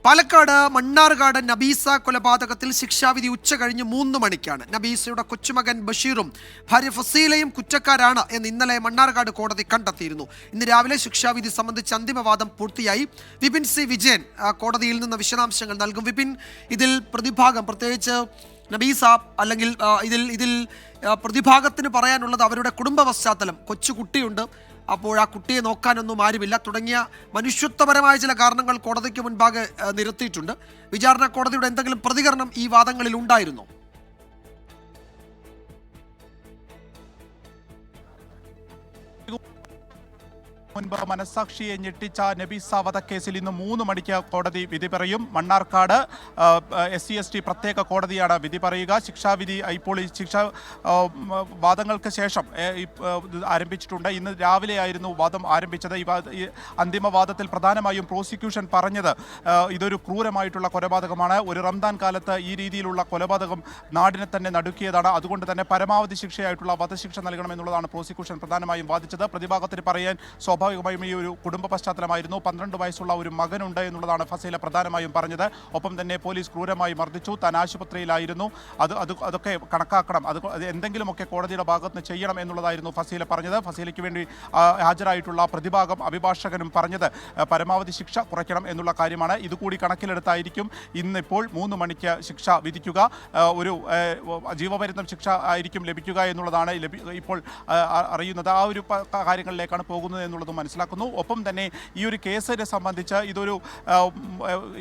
പാലക്കാട് മണ്ണാർക്കാട് നബീസ കൊലപാതകത്തിൽ ശിക്ഷാവിധി ഉച്ചകഴിഞ്ഞ് 3 മണിക്കാണ്. നബീസയുടെ കൊച്ചുമകൻ ബഷീറും ഭാര്യ ഫസീലയും കുറ്റക്കാരാണ് എന്ന് ഇന്നലെ മണ്ണാർക്കാട് കോടതി കണ്ടെത്തിയിരുന്നു. ഇന്ന് രാവിലെ ശിക്ഷാവിധി സംബന്ധിച്ച് അന്തിമവാദം പൂർത്തിയായി. വിപിൻ സി വിജയൻ കോടതിയിൽ നിന്ന് വിശദാംശങ്ങൾ നൽകും. വിപിൻ, ഇതിൽ പ്രതിഭാഗം, പ്രത്യേകിച്ച് നബീസ അല്ലെങ്കിൽ ഇതിൽ പ്രതിഭാഗത്തിന് പറയാനുള്ളത് അവരുടെ കുടുംബ പശ്ചാത്തലം, കൊച്ചുകുട്ടിയുണ്ട്, അപ്പോൾ ആ കുട്ടിയെ നോക്കാനൊന്നും ആരുമില്ല തുടങ്ങിയ മനുഷ്യത്വപരമായ ചില കാരണങ്ങൾ കോടതിക്ക് മുൻപാകെ നിരത്തിയിട്ടുണ്ട്. വിചാരണ കോടതിയുടെ എന്തെങ്കിലും പ്രതികരണം ഈ വാദങ്ങളിൽ ഉണ്ടായിരുന്നോ? മുൻപ് മനസാക്ഷിയെ ഞെട്ടിച്ച നബീസ വധക്കേസിൽ ഇന്ന് 3 മണിക്ക് കോടതി വിധി പറയും. മണ്ണാർക്കാട് SC/ST പ്രത്യേക കോടതിയാണ് വിധി പറയുക. ശിക്ഷാവിധി ഇപ്പോൾ ശിക്ഷാ വാദങ്ങൾക്ക് ശേഷം ആരംഭിച്ചിട്ടുണ്ട്. ഇന്ന് രാവിലെയായിരുന്നു വാദം ആരംഭിച്ചത്. ഈ അന്തിമവാദത്തിൽ പ്രധാനമായും പ്രോസിക്യൂഷൻ പറഞ്ഞത് ഇതൊരു ക്രൂരമായിട്ടുള്ള കൊലപാതകമാണ്. ഒരു റംദാൻ കാലത്ത് ഈ രീതിയിലുള്ള കൊലപാതകം നാടിനെ തന്നെ നടുക്കിയതാണ്. അതുകൊണ്ട് തന്നെ പരമാവധി ശിക്ഷയായിട്ടുള്ള വധശിക്ഷ നൽകണമെന്നുള്ളതാണ് പ്രോസിക്യൂഷൻ പ്രധാനമായും വാദിച്ചത്. പ്രതിഭാഗത്തിന് പറയാൻ സ്വാഭാവികമായും ഈ ഒരു കുടുംബ പശ്ചാത്തലമായിരുന്നു. 12 വയസ്സുള്ള ഒരു മകനുണ്ട് എന്നുള്ളതാണ് ഫസീല പ്രധാനമായും പറഞ്ഞത്. ഒപ്പം തന്നെ പോലീസ് ക്രൂരമായി മർദ്ദിച്ചു, താൻ ആശുപത്രിയിലായിരുന്നു, അതൊക്കെ കണക്കാക്കണം, അത് എന്തെങ്കിലുമൊക്കെ കോടതിയുടെ ഭാഗത്ത് നിന്ന് ചെയ്യണം എന്നുള്ളതായിരുന്നു ഫസീല പറഞ്ഞത്. ഫസീലയ്ക്ക് വേണ്ടി ഹാജരായിട്ടുള്ള പ്രതിഭാഗം അഭിഭാഷകനും പറഞ്ഞത് പരമാവധി ശിക്ഷ കുറയ്ക്കണം എന്നുള്ള കാര്യമാണ്. ഇതുകൂടി കണക്കിലെടുത്തായിരിക്കും ഇന്നിപ്പോൾ 3 മണിക്ക് ശിക്ഷ വിധിക്കുക. ഒരു ജീവപര്യന്തം ശിക്ഷ ആയിരിക്കും ലഭിക്കുക എന്നുള്ളതാണ് ഇപ്പോൾ അറിയുന്നത്. ആ ഒരു കാര്യങ്ങളിലേക്കാണ് പോകുന്നത് എന്നുള്ളത് മനസ്സിലാക്കുന്നു. ഒപ്പം തന്നെ ഈ ഒരു കേസിനെ സംബന്ധിച്ച് ഇതൊരു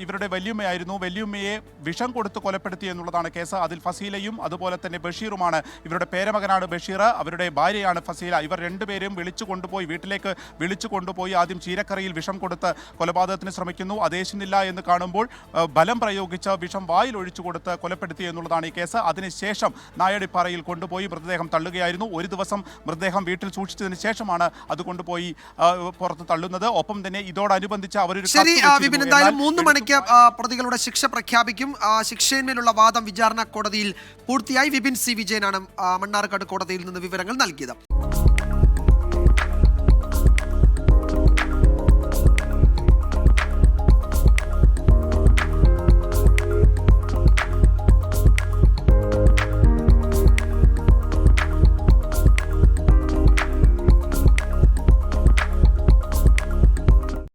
ഇവരുടെ വല്യമ്മയായിരുന്നു, വല്യമ്മയെ വിഷം കൊടുത്ത് കൊലപ്പെടുത്തി എന്നുള്ളതാണ് കേസ്. അതിൽ ഫസീലയും അതുപോലെ തന്നെ ബഷീറുമാണ്. ഇവരുടെ പേരമകനാണ് ബഷീർ, അവരുടെ ഭാര്യയാണ് ഫസീല. ഇവർ രണ്ടുപേരും വീട്ടിലേക്ക് വിളിച്ചു കൊണ്ടുപോയി ആദ്യം ചീരക്കറിയിൽ വിഷം കൊടുത്ത് കൊലപാതകത്തിന് ശ്രമിക്കുന്നു. അതേശുന്നില്ല എന്ന് കാണുമ്പോൾ ബലം പ്രയോഗിച്ച് വിഷം വായിൽ ഒഴിച്ചു കൊടുത്ത് കൊലപ്പെടുത്തി എന്നുള്ളതാണ് ഈ കേസ്. അതിനുശേഷം നായടിപ്പാറയിൽ കൊണ്ടുപോയി മൃതദേഹം തള്ളുകയായിരുന്നു. ഒരു ദിവസം മൃതദേഹം വീട്ടിൽ സൂക്ഷിച്ചതിന് ശേഷമാണ് അത് കൊണ്ടുപോയി പുറത്ത് തള്ളുന്നത്. ഒപ്പം തന്നെ ഇതോടനുബന്ധിച്ച് അവരൊരു എന്തായാലും 3 മണിക്ക് പ്രതികളുടെ ശിക്ഷ പ്രഖ്യാപിക്കും. ശിക്ഷയിന്മേലുള്ള വാദം വിചാരണ കോടതിയിൽ പൂർത്തിയായി. വിപിൻ സി വിജയനാണ് മണ്ണാർക്കാട് കോടതിയിൽ നിന്ന് വിവരങ്ങൾ നൽകിയത്.